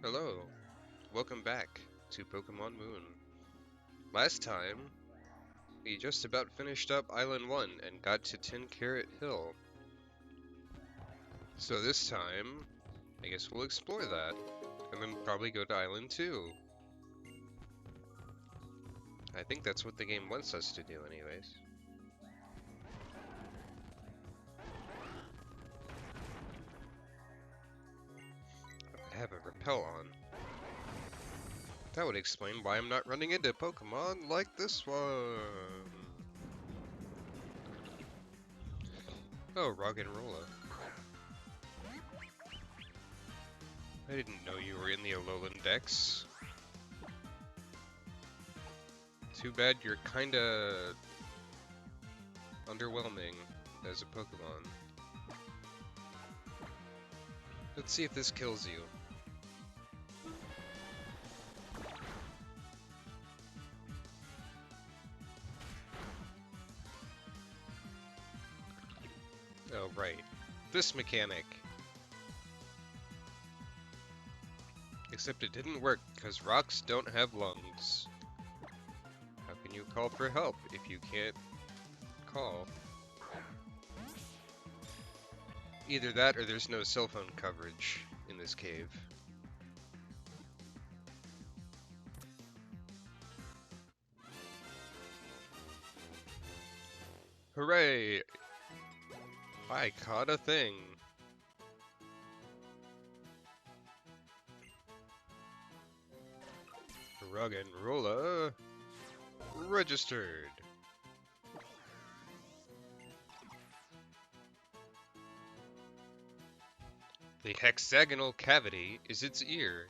Hello, welcome back to Pokémon Moon. Last time, we just about finished up Island 1 and got to 10 Carat Hill. So this time, I guess we'll explore that, and then probably go to Island 2. I think that's what the game wants us to do anyways. I have a repel on. That would explain why I'm not running into Pokemon like this one. Oh, Roggenrola. I didn't know you were in the Alolan Dex. Too bad you're kinda underwhelming as a Pokemon. Let's see if this kills you. Oh, right. This mechanic. Except it didn't work, because rocks don't have lungs. How can you call for help if you can't call? Either that or there's no cell phone coverage in this cave. Hooray! I caught a thing. Roggenrola registered. The hexagonal cavity is its ear.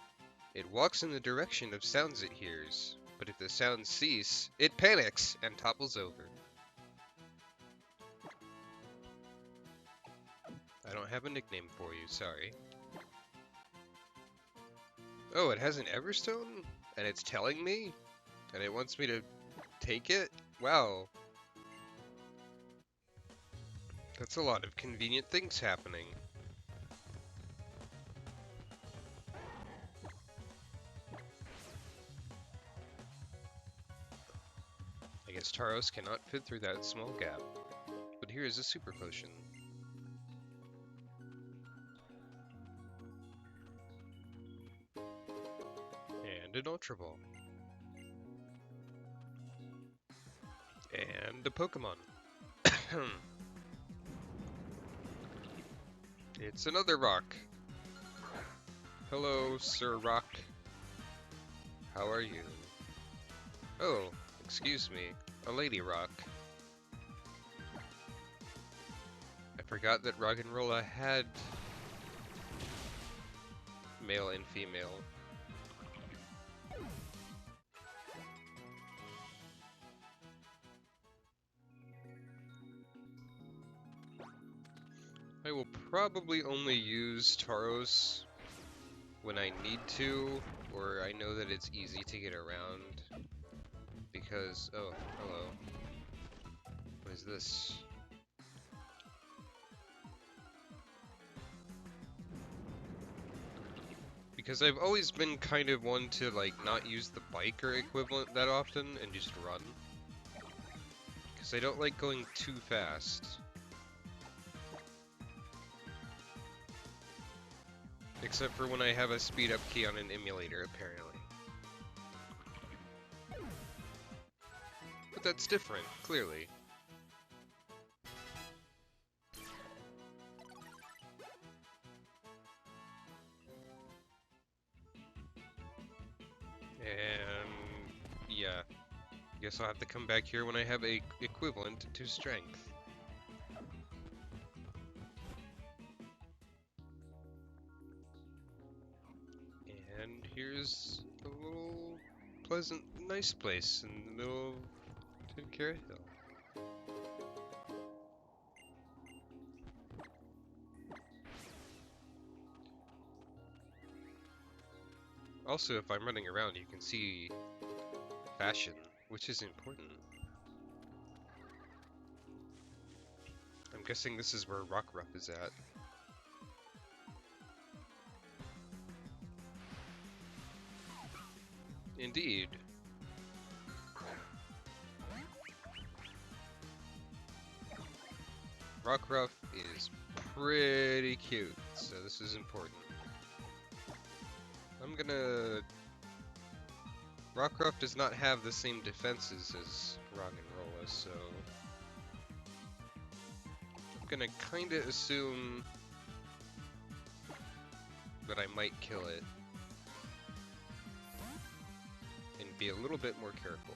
It walks in the direction of sounds it hears, but if the sounds cease, it panics and topples over. I don't have a nickname for you, sorry. Oh, it has an Everstone? And it's telling me? And it wants me to take it? Wow. That's a lot of convenient things happening. I guess Tauros cannot fit through that small gap. But here is a super potion. And an Ultra Ball. And a Pokemon. It's another rock. Hello, Sir Rock. How are you? Oh, excuse me. A Lady Rock. I forgot that Roggenrola had male and female. I will probably only use Tauros when I need to, or I know that it's easy to get around. Because, oh, hello. What is this? Because I've always been kind of one to, like, not use the bike or equivalent that often and just run. Because I don't like going too fast. Except for when I have a speed up key on an emulator, apparently. But that's different, clearly. And yeah, guess I'll have to come back here when I have a equivalent to strength. And here's a little pleasant, nice place in the middle of 10 Carat Hill. Also, if I'm running around, you can see fashion, which is important. I'm guessing this is where Rockruff is at. Indeed. Rockruff is pretty cute, so this is important. I'm gonna... Rockruff does not have the same defenses as Roggenrola, so... I'm gonna kinda assume that I might kill it. And be a little bit more careful.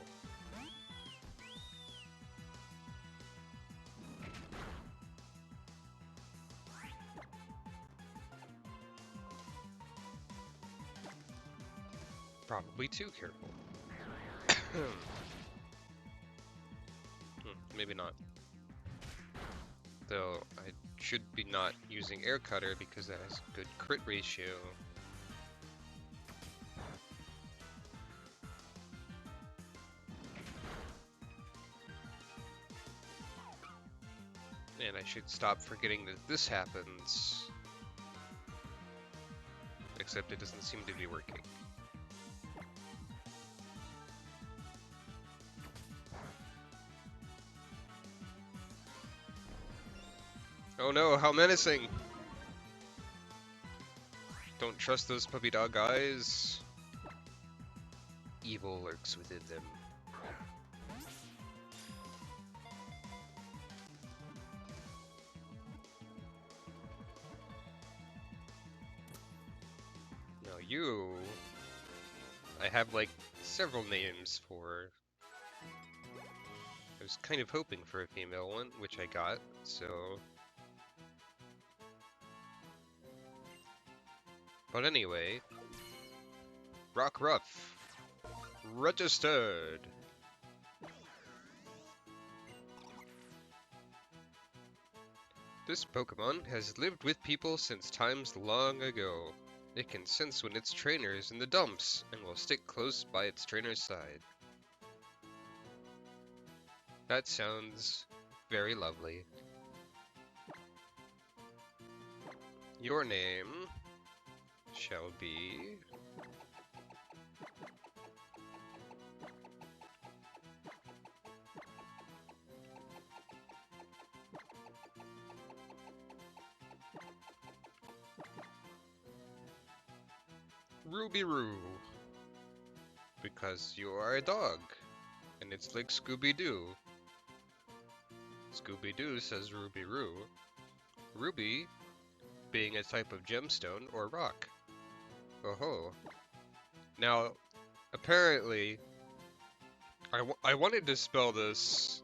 Probably too careful. Maybe not. Though, I should be not using Air Cutter because that has a good crit ratio. And I should stop forgetting that this happens. Except it doesn't seem to be working. Oh no, how menacing! Don't trust those puppy dog eyes. Evil lurks within them. Now you... I have like several names for... I was kind of hoping for a female one, which I got, so... But anyway... Rockruff! Registered! This Pokemon has lived with people since times long ago. It can sense when its trainer is in the dumps, and will stick close by its trainer's side. That sounds very lovely. Your name shall be... Ruby Roo. Because you are a dog, and it's like Scooby-Doo. Scooby-Doo says Ruby Roo. Ruby being a type of gemstone or rock. Oh-ho. Now, apparently, I wanted to spell this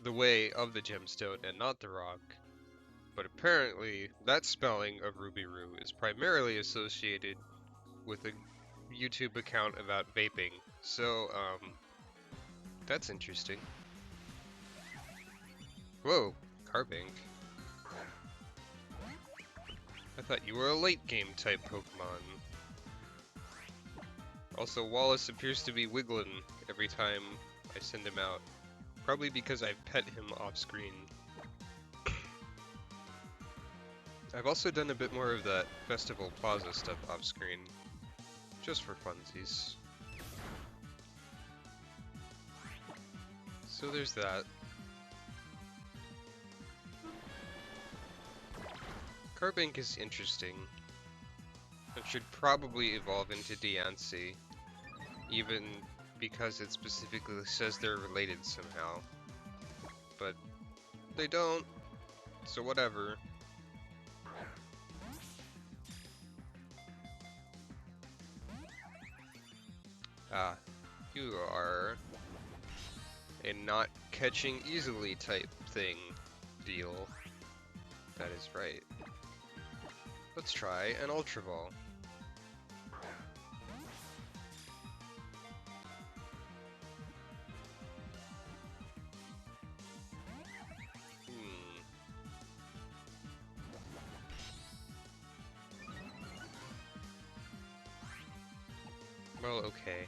the way of the gemstone and not the rock, but apparently that spelling of Ruby Roo is primarily associated with a YouTube account about vaping, so, that's interesting. Whoa, Carbink. I thought you were a late game type Pokemon. Also, Wallace appears to be wiggling every time I send him out. Probably because I've pet him off screen. I've also done a bit more of that Festival Plaza stuff off screen. Just for funsies. So there's that. Carbink is interesting. It should probably evolve into Diancie, even because it specifically says they're related somehow. But they don't, so whatever. Ah, you are a not catching easily type thing deal. That is right. Let's try an Ultra Ball. Well, okay.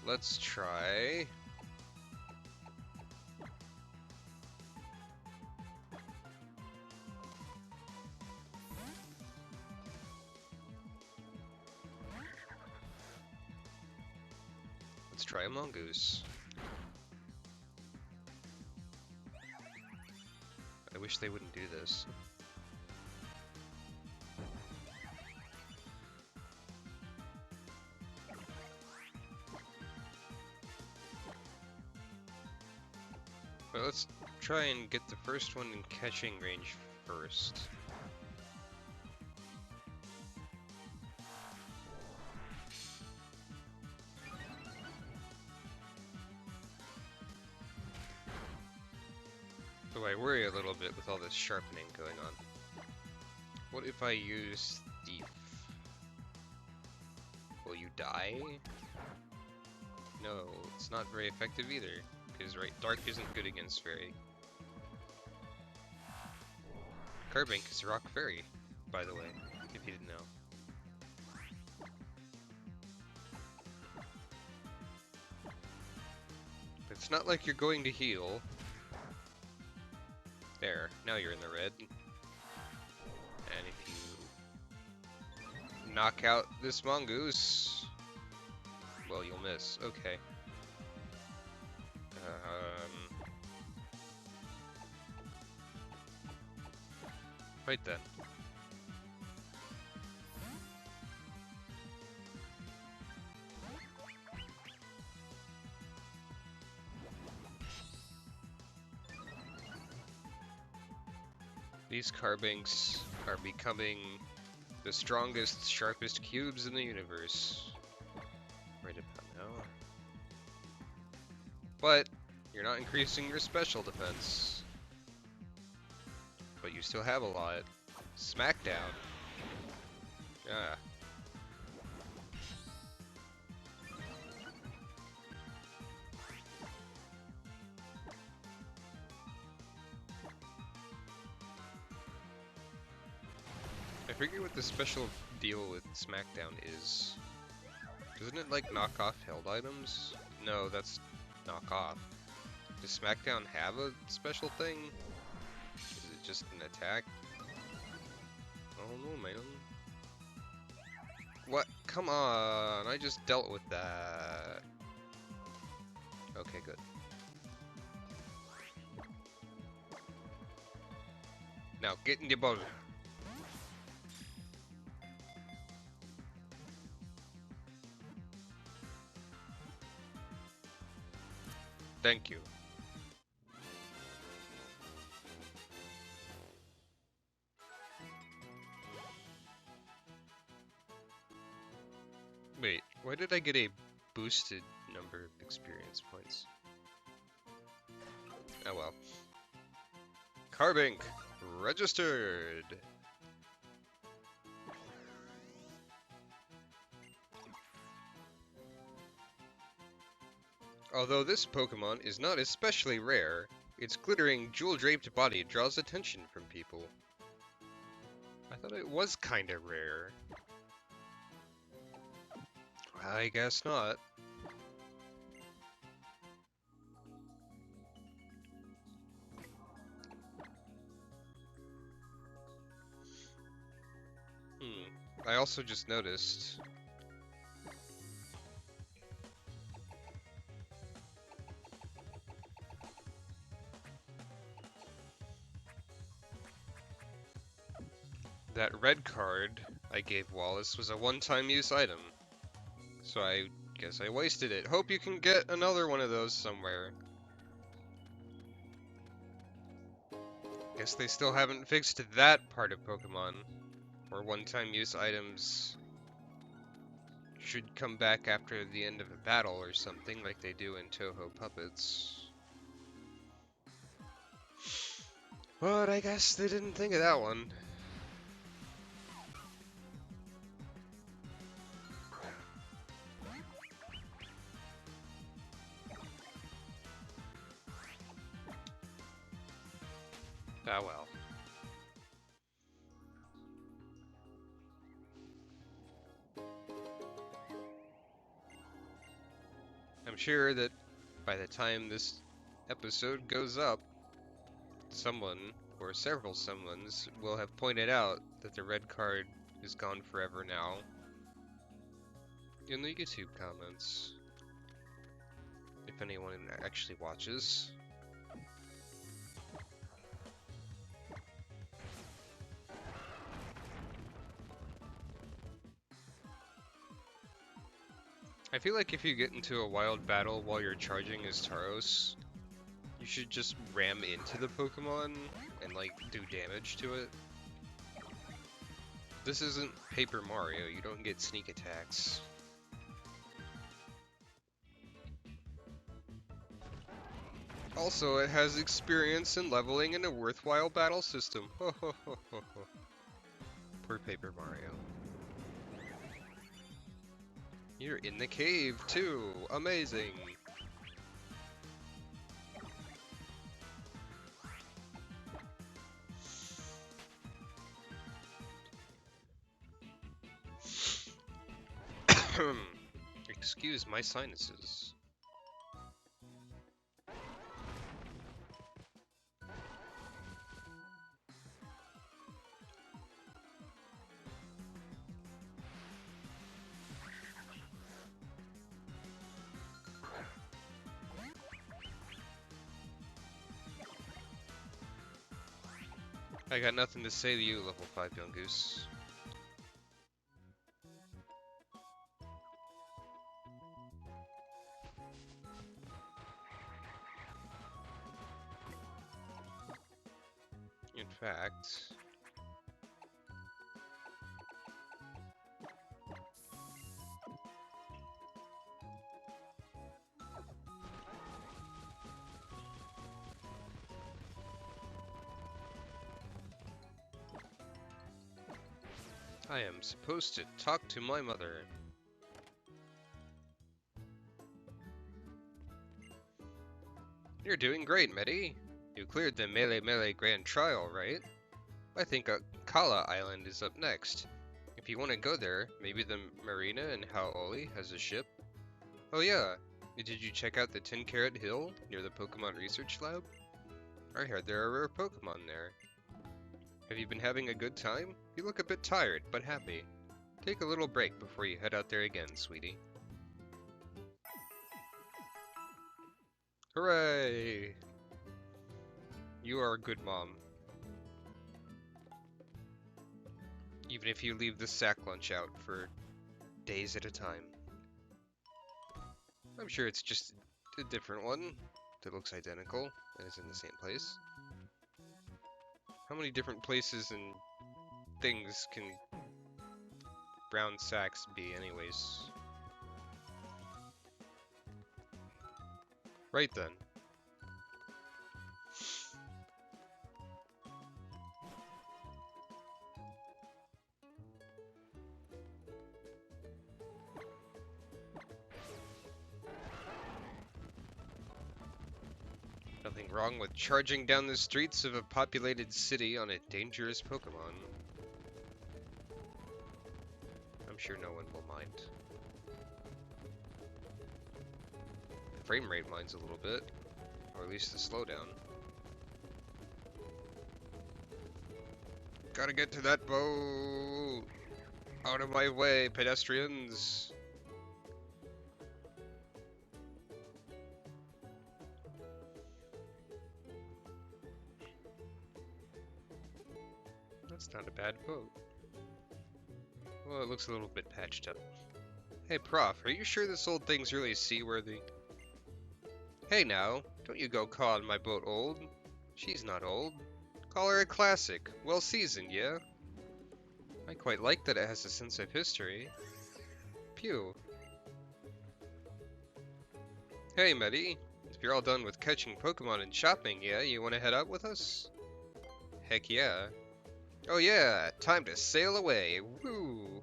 Let's try... let's try a mongoose. I wish they wouldn't do this. But let's try and get the first one in catching range first. So I worry a little bit with all this sharpening going on. What if I use Thief? Will you die? No, it's not very effective either. Because, right, Dark isn't good against Fairy. Carbink is Rock Fairy, by the way, if you didn't know. It's not like you're going to heal. There, now you're in the red. And if you knock out this mongoose, well, you'll miss. Okay. Right then. These Carbinks are becoming the strongest, sharpest cubes in the universe. Right about now. But you're not increasing your special defense. But you still have a lot. Smackdown. Yeah. I forget what the special deal with Smackdown is. Doesn't it like knock off held items? No, that's knock off. Does Smackdown have a special thing? Is it just an attack? I don't know, man. What? Come on! I just dealt with that. Okay, good. Now, get in the boat. Thank you. Wait, why did I get a boosted number of experience points? Oh well. Carbink, registered! Although this Pokemon is not especially rare, its glittering, jewel-draped body draws attention from people. I thought it was kinda rare. I guess not. I also just noticed that red card I gave Wallace was a one-time use item. So I guess I wasted it. Hope you can get another one of those somewhere. Guess they still haven't fixed that part of Pokemon, where one-time use items should come back after the end of a battle or something, like they do in Toho Puppets. But I guess they didn't think of that one. Ah well. I'm sure that by the time this episode goes up, someone, or several someones, will have pointed out that the red card is gone forever now in the YouTube comments. If anyone actually watches. I feel like if you get into a wild battle while you're charging as Tauros, you should just ram into the Pokemon and like do damage to it. This isn't Paper Mario, you don't get sneak attacks. Also, it has experience in leveling and a worthwhile battle system. Ho ho ho ho ho. Poor Paper Mario. You're in the cave too! Amazing! Excuse my sinuses. I got nothing to say to you, level 5 young goose. In fact... I am supposed to talk to my mother. You're doing great, Medi. You cleared the Melee Grand Trial, right? I think Kala Island is up next. If you want to go there, maybe the marina in Hau'oli has a ship. Oh yeah, did you check out the 10 Carat Hill near the Pokemon Research Lab? I heard there are rare Pokemon there. Have you been having a good time? You look a bit tired, but happy. Take a little break before you head out there again, sweetie. Hooray! You are a good mom. Even if you leave the sack lunch out for days at a time. I'm sure it's just a different one that looks identical and is in the same place. How many different places and things can brown sacks be anyways? Right then. Nothing wrong with charging down the streets of a populated city on a dangerous Pokemon. I'm sure no one will mind. The frame rate minds a little bit, or at least the slowdown. Gotta get to that boat! Out of my way, pedestrians! That's not a bad boat. Well, it looks a little bit patched up. Hey, Prof, are you sure this old thing's really seaworthy? Hey now, don't you go calling my boat old. She's not old. Call her a classic, well seasoned, yeah? I quite like that it has a sense of history. Pew. Hey, Medi. If you're all done with catching Pokemon and shopping, yeah, you wanna head out with us? Heck yeah. Oh yeah, time to sail away, woo!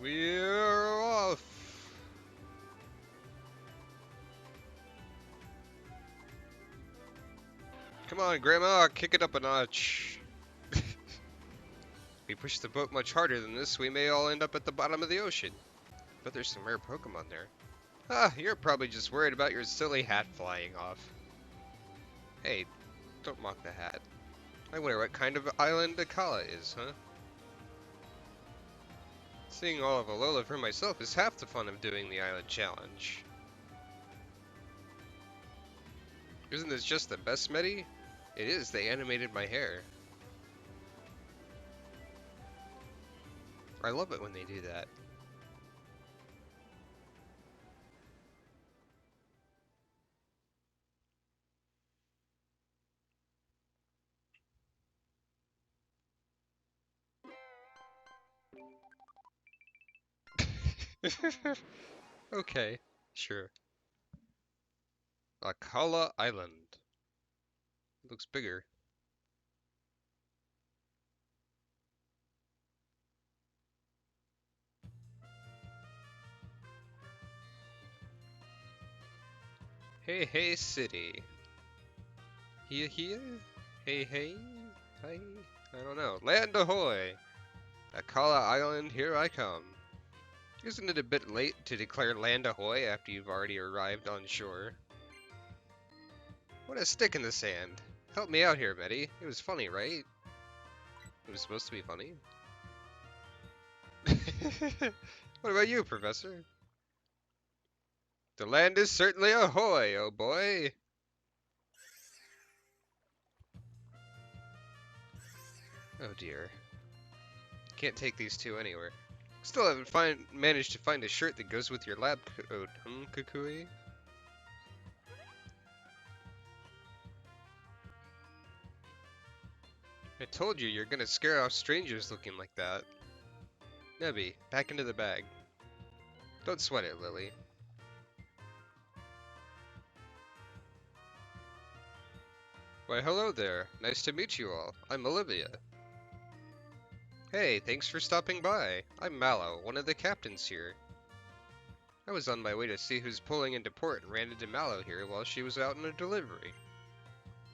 We're off! Come on, Grandma, kick it up a notch. If we push the boat much harder than this, we may all end up at the bottom of the ocean. But there's some rare Pokemon there. Ah, you're probably just worried about your silly hat flying off. Hey, don't mock the hat. I wonder what kind of island Akala is, huh? Seeing all of Alola for myself is half the fun of doing the island challenge. Isn't this just the best, Medi? It is, they animated my hair. I love it when they do that. Okay, sure. Akala Island. Looks bigger. Hey, hey, city. Here? Hey, hey? Hi? I don't know. Land ahoy! Akala Island, here I come. Isn't it a bit late to declare land ahoy after you've already arrived on shore? What a stick in the sand. Help me out here, Betty. It was funny, right? It was supposed to be funny. What about you, Professor? The land is certainly ahoy, oh boy! Oh dear. Can't take these two anywhere. Still haven't managed to find a shirt that goes with your lab coat, Kukui? I told you you're gonna scare off strangers looking like that. Nebby, back into the bag. Don't sweat it, Lily. Why, hello there. Nice to meet you all. I'm Olivia. Hey, thanks for stopping by. I'm Mallow, one of the captains here. I was on my way to see who's pulling into port and ran into Mallow here while she was out on a delivery.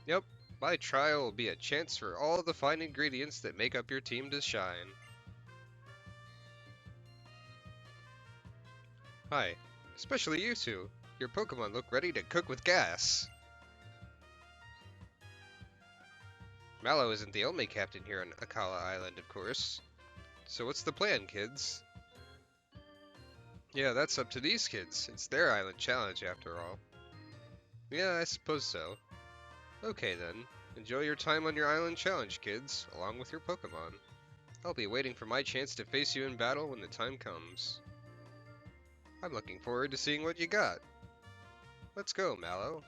Yep, my trial will be a chance for all the fine ingredients that make up your team to shine. Hi. Especially you two. Your Pokemon look ready to cook with gas. Mallow isn't the only captain here on Akala Island, of course. So what's the plan, kids? Yeah, that's up to these kids. It's their island challenge, after all. Yeah, I suppose so. Okay then. Enjoy your time on your island challenge, kids, along with your Pokemon. I'll be waiting for my chance to face you in battle when the time comes. I'm looking forward to seeing what you got. Let's go, Mallow.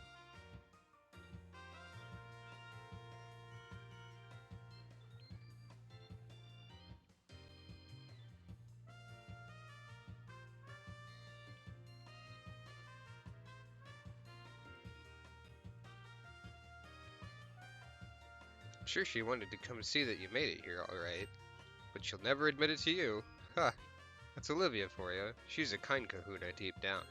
I'm sure she wanted to come see that you made it here alright, but she'll never admit it to you. Ha! That's Olivia for you. She's a kind kahuna deep down.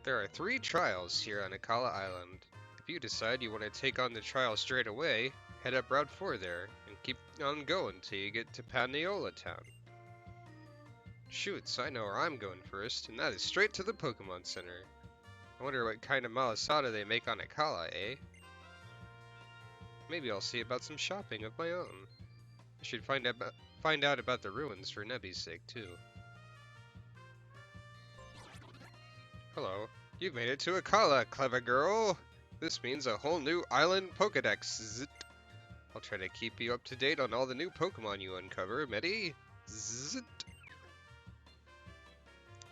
There are 3 trials here on Akala Island. If you decide you want to take on the trial straight away, head up Route 4 there, and keep on going till you get to Paniola Town. Shoots, I know where I'm going first, and that is straight to the Pokemon Center. I wonder what kind of malasada they make on Akala, eh? Maybe I'll see about some shopping of my own. I should find out about the ruins for Nebby's sake, too. Hello. You've made it to Akala, clever girl! This means a whole new island Pokedex. Zit. I'll try to keep you up to date on all the new Pokemon you uncover, Medi. Zit.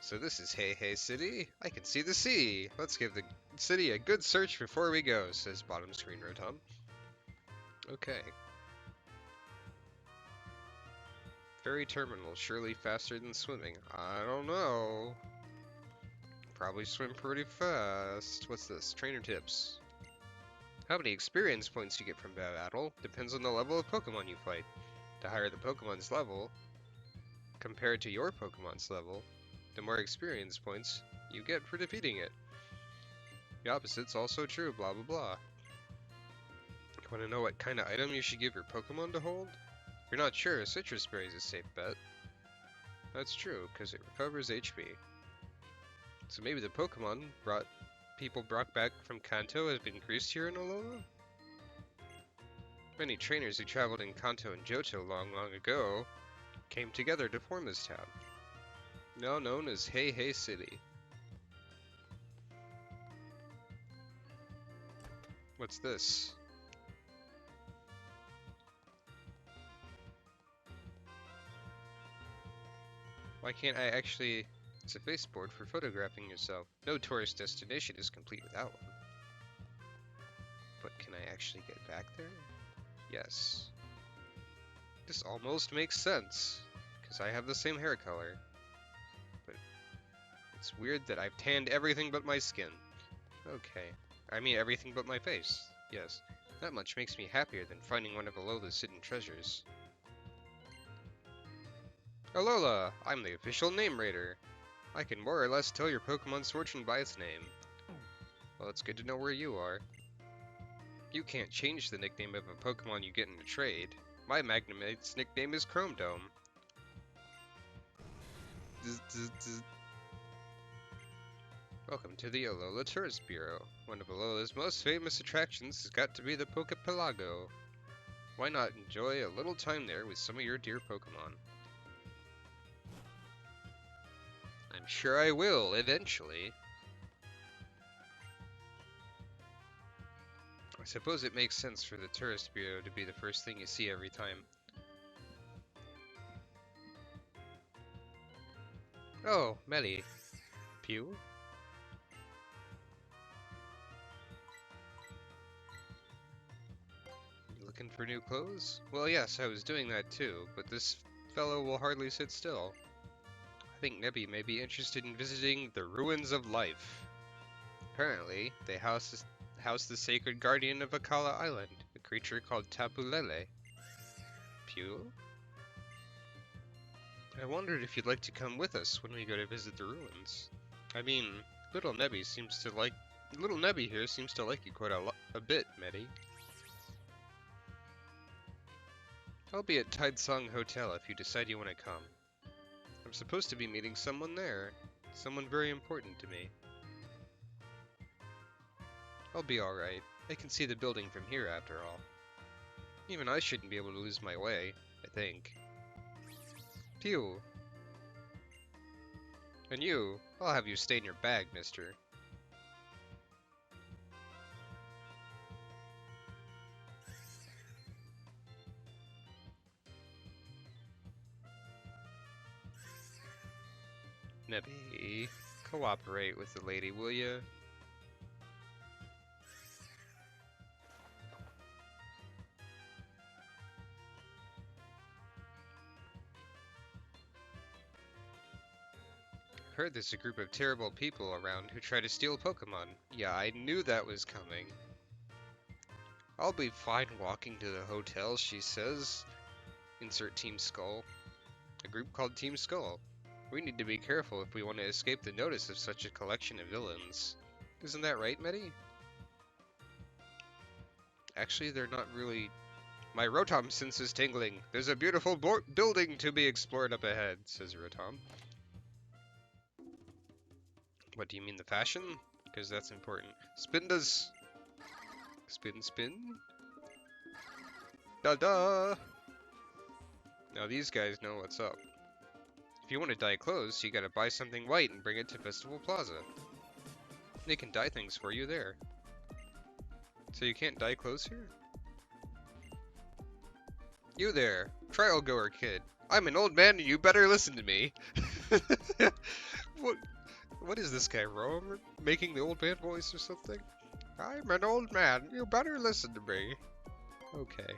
So this is Hey Hey City. I can see the sea. Let's give the city a good search before we go, says bottom screen Rotom. Okay. Ferry terminal, surely faster than swimming. I don't know. Probably swim pretty fast. What's this? Trainer tips. How many experience points you get from battle depends on the level of Pokemon you fight. The higher the Pokemon's level, compared to your Pokemon's level, the more experience points you get for defeating it. The opposite's also true, blah blah blah. Want to know what kind of item you should give your Pokemon to hold? If you're not sure, Citrus Berry is a safe bet. That's true, because it recovers HP. So maybe the Pokemon brought people brought back from Kanto have been increased here in Alola? Many trainers who traveled in Kanto and Johto long ago came together to form this town, now known as Hey City. What's this? Why can't I actually... It's a faceboard for photographing yourself. No tourist destination is complete without one. But can I actually get back there? Yes. This almost makes sense, because I have the same hair color. But it's weird that I've tanned everything but my skin. Okay. I mean everything but my face. Yes. That much makes me happier than finding one of Alola's hidden treasures. Alola! I'm the official name raider. I can more or less tell your Pokemon's fortune by its name. Well, it's good to know where you are. You can't change the nickname of a Pokemon you get in a trade. My Magnemate's nickname is Chrome Dome. Welcome to the Alola Tourist Bureau. One of Alola's most famous attractions has got to be the Poképelago. Why not enjoy a little time there with some of your dear Pokemon? I'm sure I will, eventually. I suppose it makes sense for the Tourist Bureau to be the first thing you see every time. Oh, Melly. Pew? You looking for new clothes? Well, yes, I was doing that too, but this fellow will hardly sit still. I think Nebby may be interested in visiting the Ruins of Life. Apparently, they house the sacred guardian of Akala Island, a creature called Tapu Lele. Pew? I wondered if you'd like to come with us when we go to visit the ruins. I mean, little Nebby here seems to like you quite a bit, Medi. I'll be at Tidesong Hotel if you decide you want to come. I'm supposed to be meeting someone there. Someone very important to me. I'll be alright. I can see the building from here after all. Even I shouldn't be able to lose my way, I think. Pew. And you, I'll have you stay in your bag, mister. Nebby, cooperate with the lady, will ya? Heard there's a group of terrible people around who try to steal Pokemon. Yeah, I knew that was coming. I'll be fine walking to the hotel, she says. Insert Team Skull. A group called Team Skull. We need to be careful if we want to escape the notice of such a collection of villains. Isn't that right, Medi? Actually, they're not really... My Rotom sense is tingling. There's a beautiful building to be explored up ahead, says Rotom. What do you mean, the fashion? Because that's important. Spindas! Spin, spin. Da-da! Now these guys know what's up. If you want to dye clothes, you gotta buy something white and bring it to Festival Plaza. They can dye things for you there. So you can't dye clothes here? You there, trial goer kid. I'm an old man and you better listen to me. What is this guy, Rome? Making the old man voice or something? I'm an old man, you better listen to me. Okay.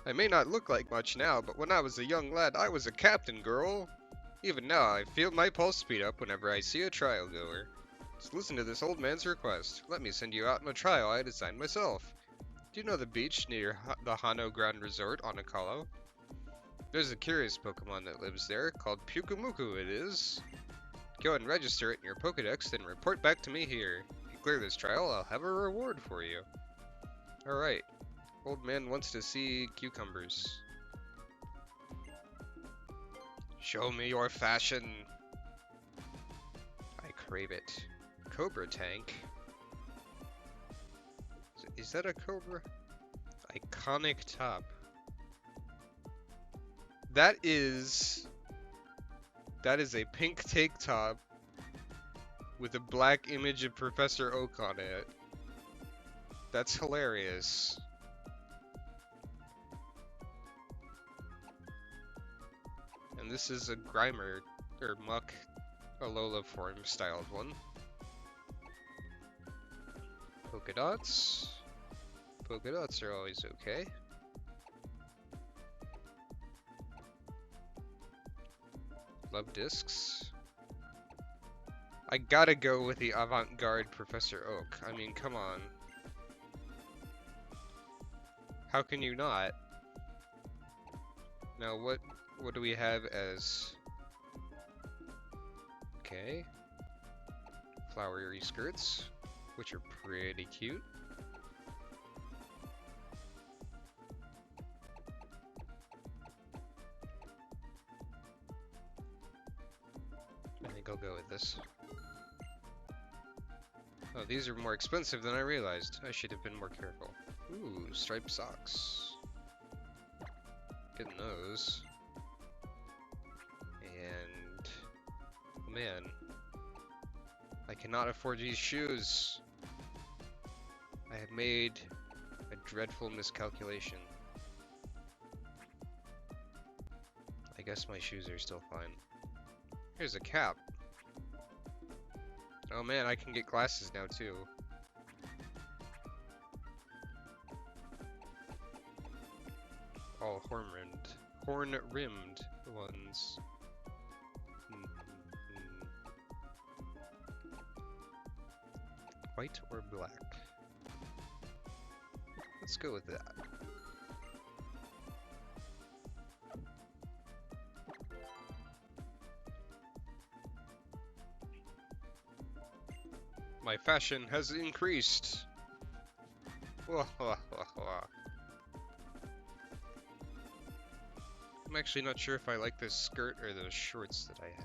I may not look like much now, but when I was a young lad, I was a captain, girl. Even now, I feel my pulse speed up whenever I see a trial goer. Just listen to this old man's request. Let me send you out on a trial I designed myself. Do you know the beach near the Hano Grand Resort on Akalo? There's a curious Pokemon that lives there, called Pyukumuku it is. Go and register it in your Pokedex, then report back to me here. If you clear this trial, I'll have a reward for you. Alright. Old man wants to see cucumbers. Show me your fashion. I crave it. Cobra tank. Is that a Cobra? Iconic top. That is a pink tank top with a black image of Professor Oak on it. That's hilarious. And this is a Grimer, or Muck, Alola form styled one. Polka dots. Polka dots are always okay. Love discs. I gotta go with the avant-garde Professor Oak. I mean, come on. How can you not? Now, what do we have as... Okay. Flowery skirts, which are pretty cute. I think I'll go with this. Oh, these are more expensive than I realized. I should have been more careful. Ooh, striped socks. Getting those. And... oh man. I cannot afford these shoes. I have made a dreadful miscalculation. I guess my shoes are still fine. Here's a cap. Oh man, I can get glasses now too. All horn-rimmed ones. White or black? Let's go with that. My fashion has increased. I'm actually not sure if I like this skirt or the shorts that I have.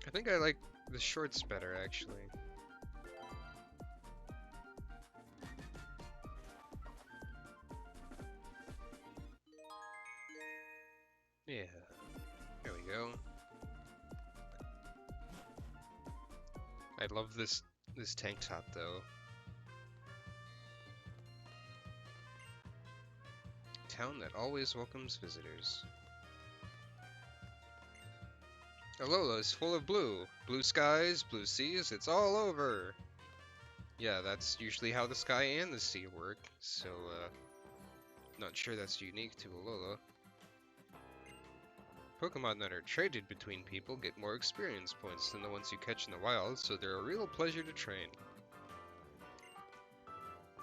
I think I like the shorts better, actually. Yeah, there we go. I love this tank top though. Town that always welcomes visitors. Alola is full of blue. Blue skies, blue seas, it's all over. Yeah, that's usually how the sky and the sea work, so not sure that's unique to Alola. Pokemon that are traded between people get more experience points than the ones you catch in the wild, so they're a real pleasure to train.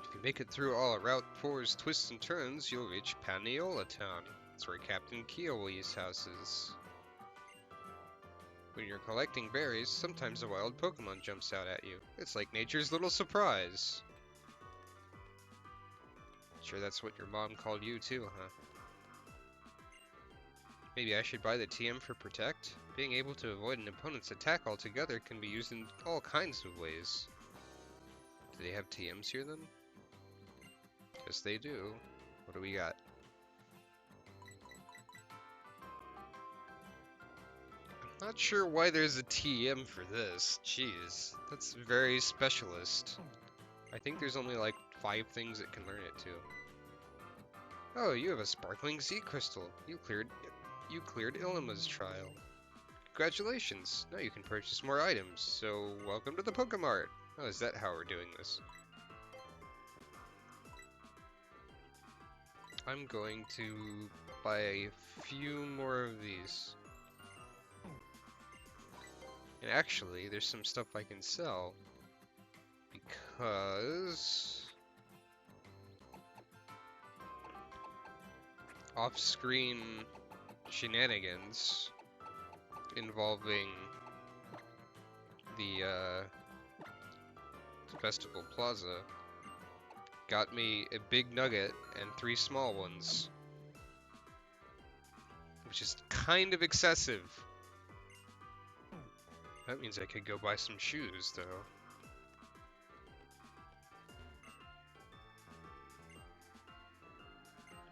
If you make it through all of Route 4's twists and turns, you'll reach Paniola Town. It's where Captain Kiwi's house is. When you're collecting berries, sometimes a wild Pokemon jumps out at you. It's like nature's little surprise. Sure that's what your mom called you too, huh? Maybe I should buy the TM for Protect? Being able to avoid an opponent's attack altogether can be used in all kinds of ways. Do they have TMs here then? Yes they do. What do we got? I'm not sure why there's a TM for this. Jeez, that's very specialist. I think there's only like 5 things that can learn it to. Oh, you have a sparkling Z crystal. You cleared Illima's trial. Congratulations! Now you can purchase more items, so welcome to the Pokemart! Oh, is that how we're doing this? I'm going to buy a few more of these. And actually, there's some stuff I can sell. Because... off-screen shenanigans involving the Festival Plaza got me a big nugget and 3 small ones. Which is kind of excessive. That means I could go buy some shoes, though.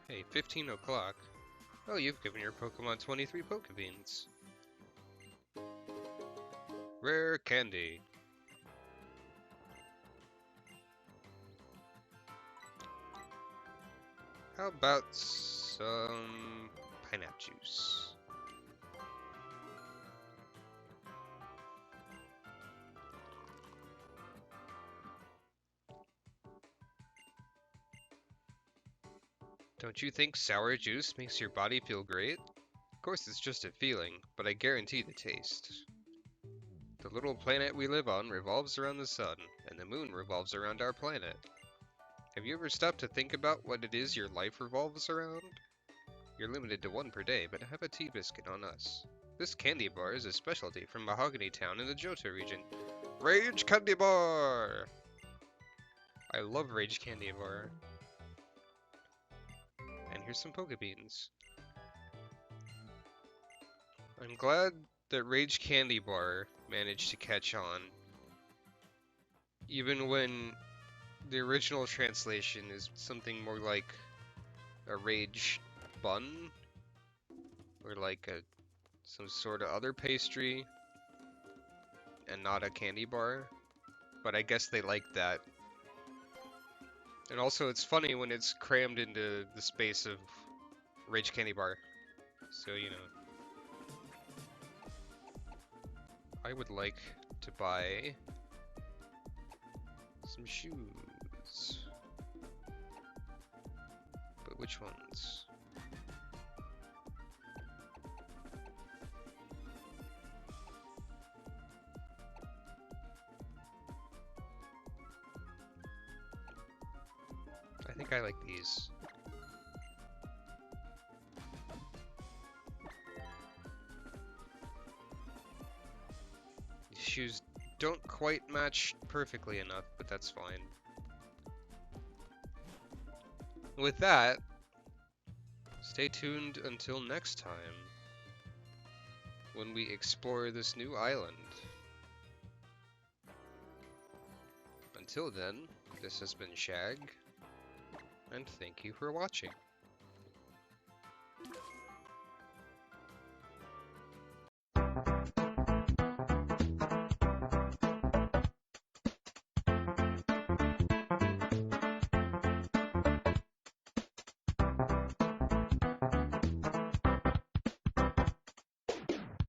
Hey, 15 o'clock. Oh, you've given your Pokemon 23 Pokebeans. Rare candy. How about some pineapple juice? Don't you think sour juice makes your body feel great? Of course it's just a feeling, but I guarantee the taste. The little planet we live on revolves around the sun, and the moon revolves around our planet. Have you ever stopped to think about what it is your life revolves around? You're limited to 1 per day, but have a tea biscuit on us. This candy bar is a specialty from Mahogany Town in the Johto region. Rage Candy Bar! I love Rage Candy Bar. And here's some Pokebeans. I'm glad that Rage Candy Bar managed to catch on, even when the original translation is something more like a Rage Bun, or like some sort of other pastry, and not a candy bar. But I guess they like that. And also, it's funny when it's crammed into the space of Rage Candy Bar. So, you know. I would like to buy some shoes. But which ones? I think I like these. These shoes don't quite match perfectly enough, but that's fine. With that, stay tuned until next time when we explore this new island. Until then, this has been Shag, and thank you for watching.